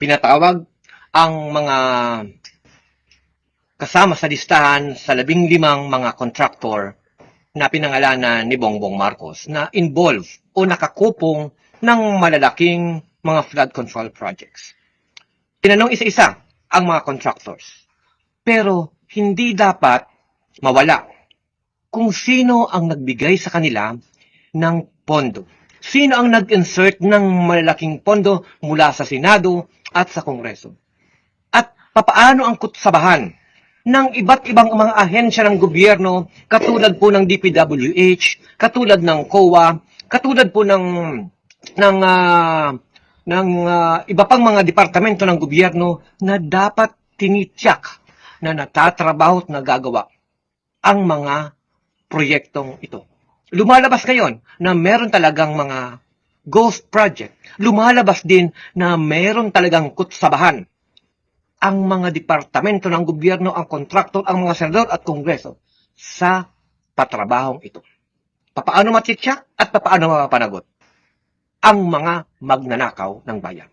Pinatawag ang mga kasama sa listahan sa 15 mga kontraktor na pinangalanan ni Bongbong Marcos na involved o nakakupong ng malalaking mga flood control projects. Tinanong isa-isa ang mga contractors. Pero hindi dapat mawala kung sino ang nagbigay sa kanila ng pondo. Sino ang nag-insert ng malalaking pondo mula sa Senado at sa Kongreso. At papaano ang kutsabahan ng iba't ibang mga ahensya ng gobyerno katulad po ng DPWH, katulad ng COA, katulad po ng iba pang mga departamento ng gobyerno na dapat tinitiyak na natatrabaho at nagagawa ang mga proyektong ito. Lumalabas ngayon na meron talagang mga ghost project. Lumalabas din na meron talagang kutsabahan ang mga departamento ng gobyerno, ang kontraktor, ang mga senador at kongreso sa patrabahong ito. Papaano matityak at papaano mapapanagot ang mga magnanakaw ng bayan.